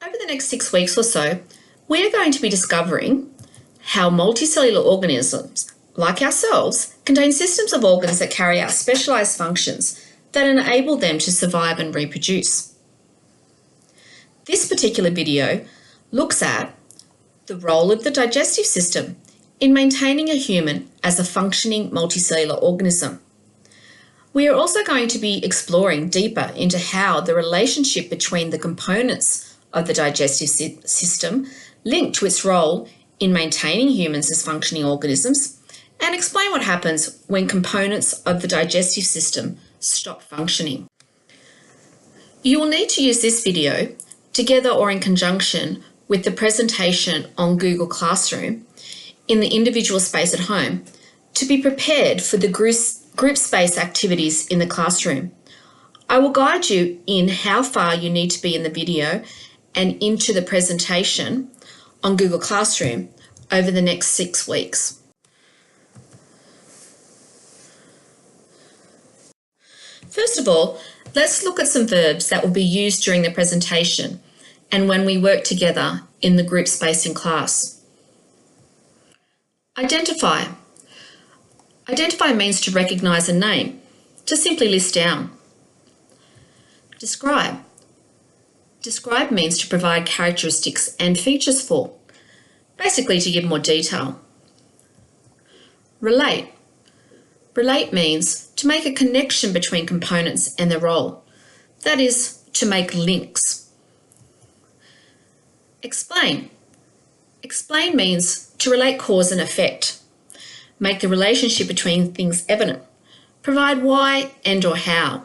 Over the next 6 weeks or so, we are going to be discovering how multicellular organisms, like ourselves, contain systems of organs that carry out specialised functions that enable them to survive and reproduce. This particular video looks at the role of the digestive system in maintaining a human as a functioning multicellular organism. We are also going to be exploring deeper into how the relationship between the components of the digestive system link to its role in maintaining humans as functioning organisms, and explain what happens when components of the digestive system stop functioning. You will need to use this video together or in conjunction with the presentation on Google Classroom in the individual space at home to be prepared for the group space activities in the classroom. I will guide you in how far you need to be in the video and into the presentation on Google Classroom over the next 6 weeks. First of all, let's look at some verbs that will be used during the presentation and when we work together in the group space in class. Identify. Identify means to recognise a name, to simply list down. Describe. Describe means to provide characteristics and features for, basically to give more detail. Relate. Relate means to make a connection between components and their role, that is, to make links. Explain. Explain means to relate cause and effect, make the relationship between things evident, provide why and or how.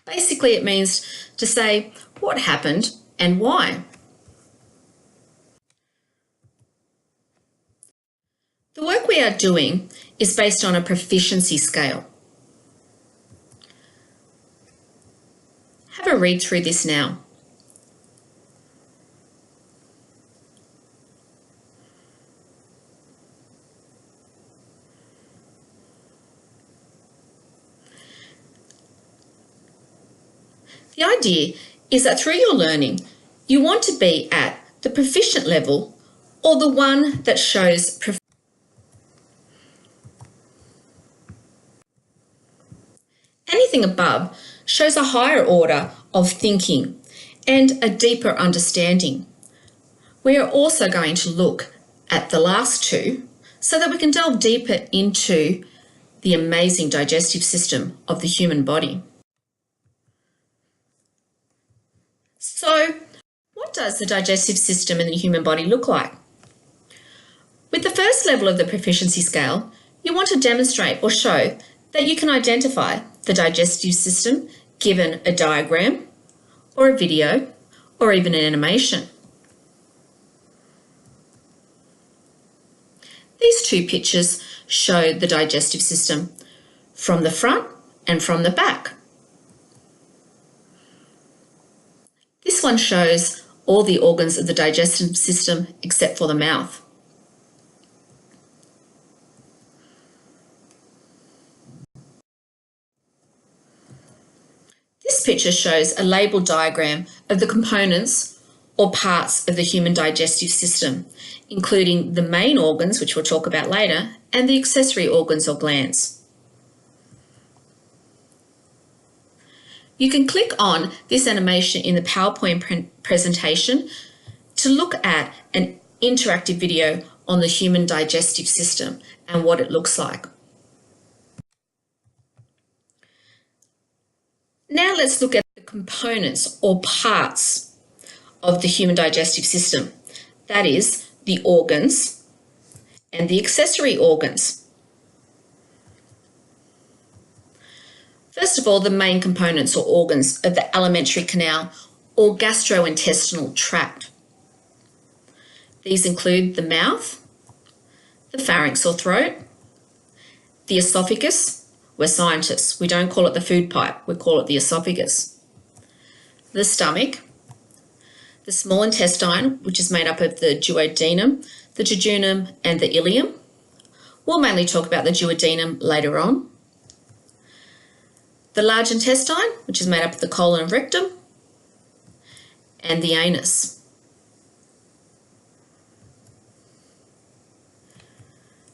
Basically, it means to say what happened and why. The work we are doing is based on a proficiency scale. Have a read through this now. The idea is that through your learning, you want to be at the proficient level or the one that shows anything above shows a higher order of thinking and a deeper understanding. We are also going to look at the last two so that we can delve deeper into the amazing digestive system of the human body. So, what does the digestive system in the human body look like? With the first level of the proficiency scale, you want to demonstrate or show that you can identify the digestive system given a diagram or a video or even an animation. These two pictures show the digestive system from the front and from the back. This one shows all the organs of the digestive system except for the mouth. This picture shows a labelled diagram of the components or parts of the human digestive system, including the main organs, which we'll talk about later, and the accessory organs or glands. You can click on this animation in the PowerPoint presentation to look at an interactive video on the human digestive system and what it looks like. Now let's look at the components or parts of the human digestive system, that is, the organs and the accessory organs. First of all, the main components or organs of the alimentary canal or gastrointestinal tract. These include the mouth, the pharynx or throat, the esophagus. We're scientists, we don't call it the food pipe, we call it the esophagus. The stomach, the small intestine, which is made up of the duodenum, the jejunum and the ileum. We'll mainly talk about the duodenum later on. The large intestine, which is made up of the colon and rectum, and the anus.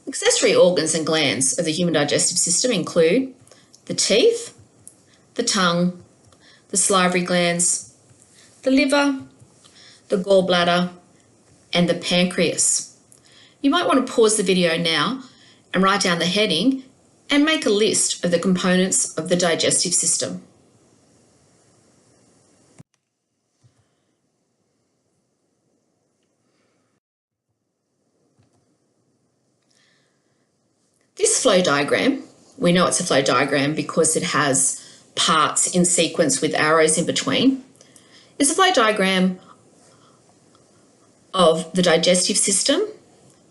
Accessory organs and glands of the human digestive system include the teeth, the tongue, the salivary glands, the liver, the gallbladder, and the pancreas. You might want to pause the video now and write down the heading and make a list of the components of the digestive system. This flow diagram, we know it's a flow diagram because it has parts in sequence with arrows in between, is a flow diagram of the digestive system,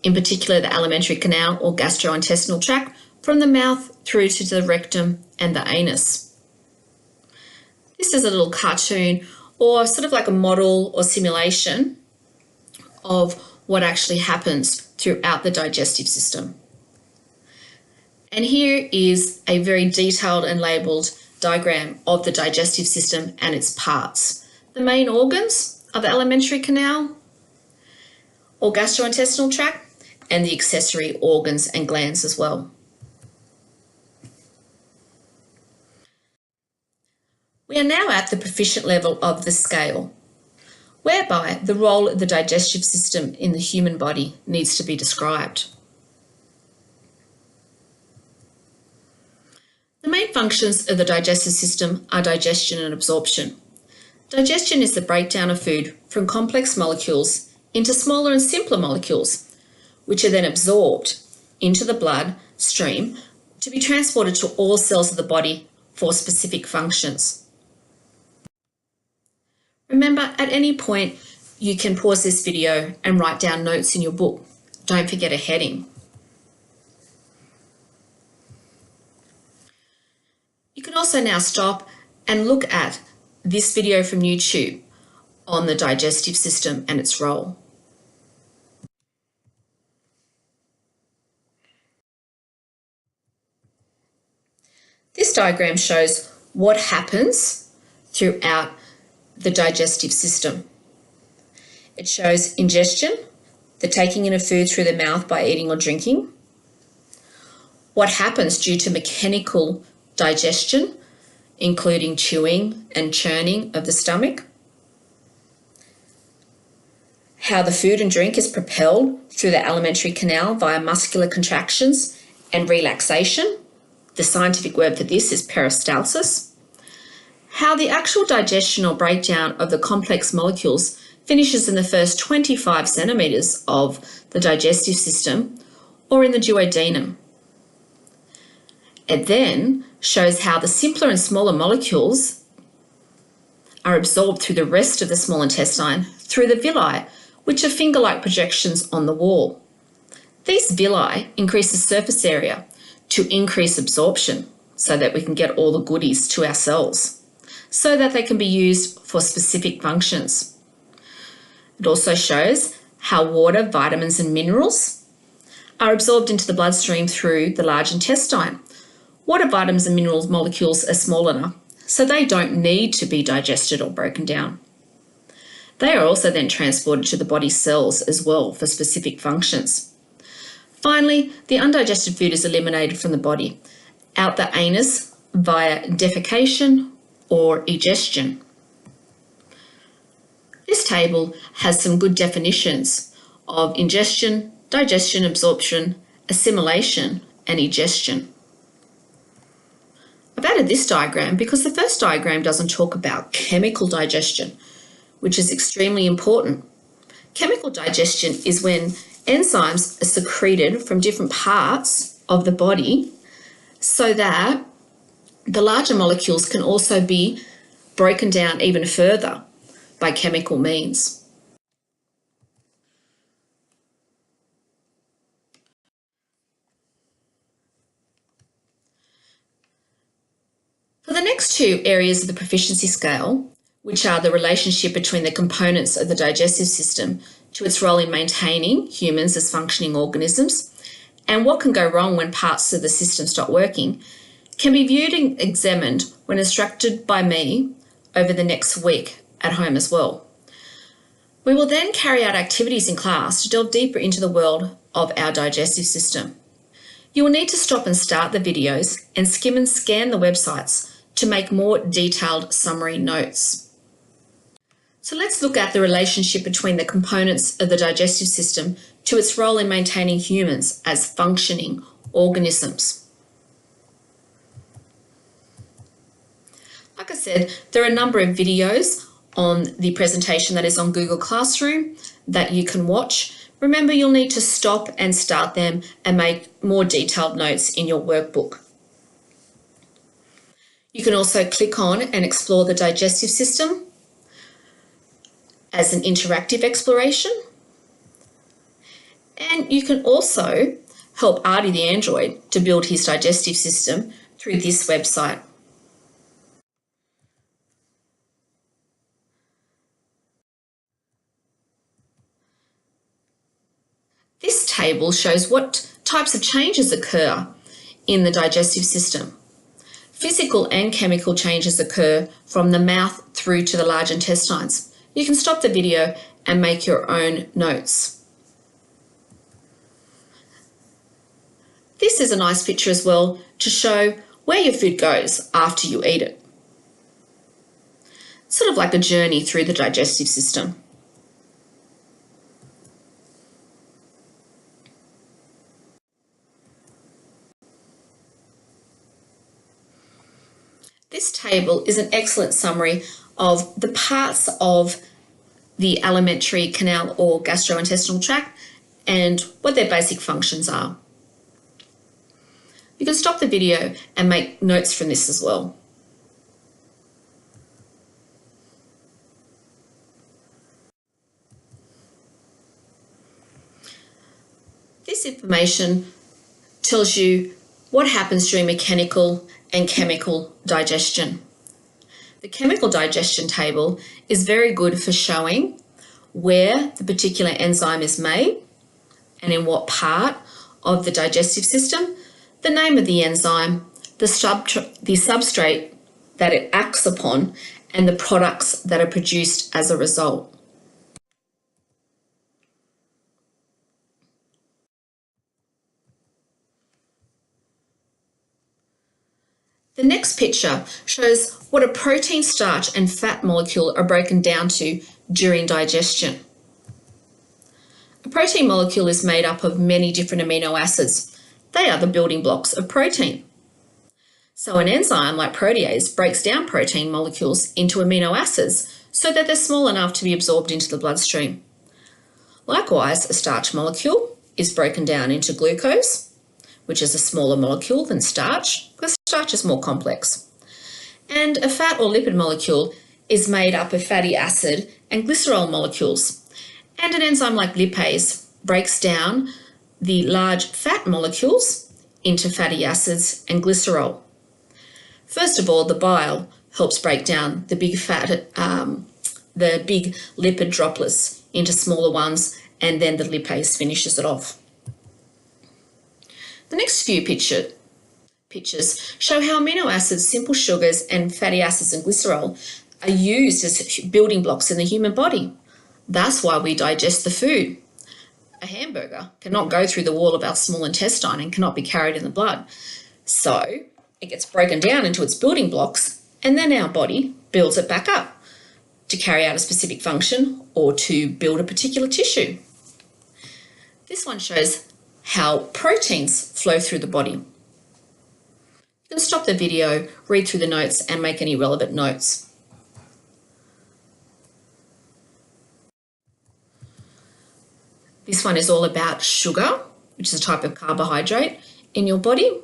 in particular the alimentary canal or gastrointestinal tract, from the mouth through to the rectum and the anus. This is a little cartoon or sort of like a model or simulation of what actually happens throughout the digestive system. And here is a very detailed and labelled diagram of the digestive system and its parts. The main organs are the alimentary canal or gastrointestinal tract, and the accessory organs and glands as well. We are now at the proficient level of the scale, whereby the role of the digestive system in the human body needs to be described. The main functions of the digestive system are digestion and absorption. Digestion is the breakdown of food from complex molecules into smaller and simpler molecules, which are then absorbed into the blood stream to be transported to all cells of the body for specific functions. Remember, at any point, you can pause this video and write down notes in your book. Don't forget a heading. You can also now stop and look at this video from YouTube on the digestive system and its role. This diagram shows what happens throughout the digestive system. It shows ingestion, the taking in of food through the mouth by eating or drinking, what happens due to mechanical digestion, including chewing and churning of the stomach, how the food and drink is propelled through the alimentary canal via muscular contractions and relaxation. The scientific word for this is peristalsis. How the actual digestion or breakdown of the complex molecules finishes in the first 25 centimetres of the digestive system or in the duodenum. It then shows how the simpler and smaller molecules are absorbed through the rest of the small intestine through the villi, which are finger-like projections on the wall. These villi increase the surface area to increase absorption so that we can get all the goodies to our cells, so that they can be used for specific functions. It also shows how water, vitamins and minerals are absorbed into the bloodstream through the large intestine. Water, vitamins and minerals molecules are small enough, so they don't need to be digested or broken down. They are also then transported to the body's cells as well for specific functions. Finally, the undigested food is eliminated from the body, out the anus via defecation or egestion. This table has some good definitions of ingestion, digestion, absorption, assimilation, and egestion. I've added this diagram because the first diagram doesn't talk about chemical digestion, which is extremely important. Chemical digestion is when enzymes are secreted from different parts of the body so that the larger molecules can also be broken down even further by chemical means. For the next two areas of the proficiency scale, which are the relationship between the components of the digestive system to its role in maintaining humans as functioning organisms, and what can go wrong when parts of the system stop working, can be viewed and examined when instructed by me over the next week at home as well. We will then carry out activities in class to delve deeper into the world of our digestive system. You will need to stop and start the videos and skim and scan the websites to make more detailed summary notes. So let's look at the relationship between the components of the digestive system to its role in maintaining humans as functioning organisms. Like I said, there are a number of videos on the presentation that is on Google Classroom that you can watch. Remember, you'll need to stop and start them and make more detailed notes in your workbook. You can also click on and explore the digestive system as an interactive exploration. And you can also help Artie the android to build his digestive system through this website. This table shows what types of changes occur in the digestive system. Physical and chemical changes occur from the mouth through to the large intestines. You can stop the video and make your own notes. This is a nice picture as well to show where your food goes after you eat it. Sort of like a journey through the digestive system. This table is an excellent summary of the parts of the alimentary canal or gastrointestinal tract and what their basic functions are. You can stop the video and make notes from this as well. This information tells you what happens during mechanical and chemical digestion. The chemical digestion table is very good for showing where the particular enzyme is made and in what part of the digestive system, the name of the enzyme, the substrate that it acts upon, and the products that are produced as a result. The next picture shows what a protein, starch, and fat molecule are broken down to during digestion. A protein molecule is made up of many different amino acids. They are the building blocks of protein. So an enzyme like protease breaks down protein molecules into amino acids so that they're small enough to be absorbed into the bloodstream. Likewise, a starch molecule is broken down into glucose, which is a smaller molecule than starch, because starch is more complex. And a fat or lipid molecule is made up of fatty acid and glycerol molecules. And an enzyme like lipase breaks down the large fat molecules into fatty acids and glycerol. First of all, the bile helps break down the big lipid droplets into smaller ones, and then the lipase finishes it off. The next few pictures show how amino acids, simple sugars, and fatty acids and glycerol are used as building blocks in the human body. That's why we digest the food. A hamburger cannot go through the wall of our small intestine and cannot be carried in the blood. So it gets broken down into its building blocks, and then our body builds it back up to carry out a specific function or to build a particular tissue. This one shows how proteins flow through the body. You can stop the video, read through the notes, and make any relevant notes. This one is all about sugar, which is a type of carbohydrate in your body.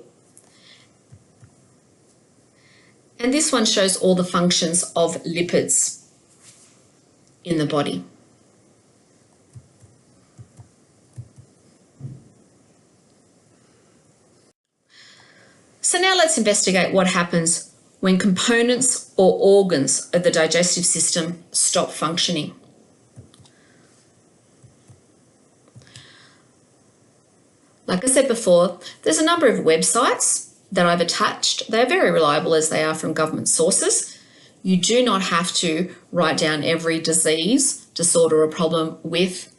And this one shows all the functions of lipids in the body. So now let's investigate what happens when components or organs of the digestive system stop functioning. Like I said before, there's a number of websites that I've attached. They're very reliable as they are from government sources. You do not have to write down every disease, disorder, or problem with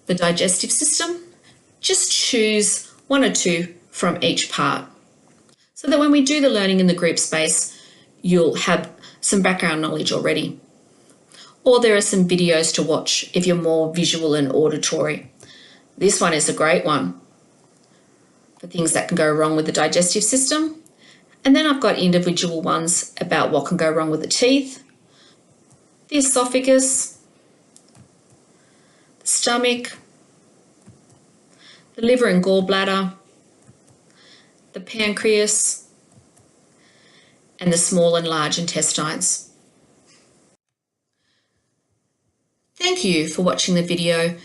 the digestive system. Just choose one or two from each part, so that when we do the learning in the group space, you'll have some background knowledge already. Or there are some videos to watch if you're more visual and auditory. This one is a great one for things that can go wrong with the digestive system. And then I've got individual ones about what can go wrong with the teeth, the esophagus, the stomach, the liver and gallbladder, the pancreas, and the small and large intestines. Thank you for watching the video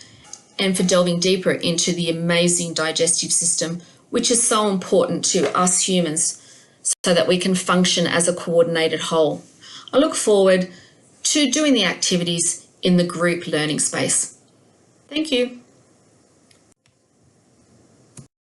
and for delving deeper into the amazing digestive system, which is so important to us humans so that we can function as a coordinated whole. I look forward to doing the activities in the group learning space. Thank you.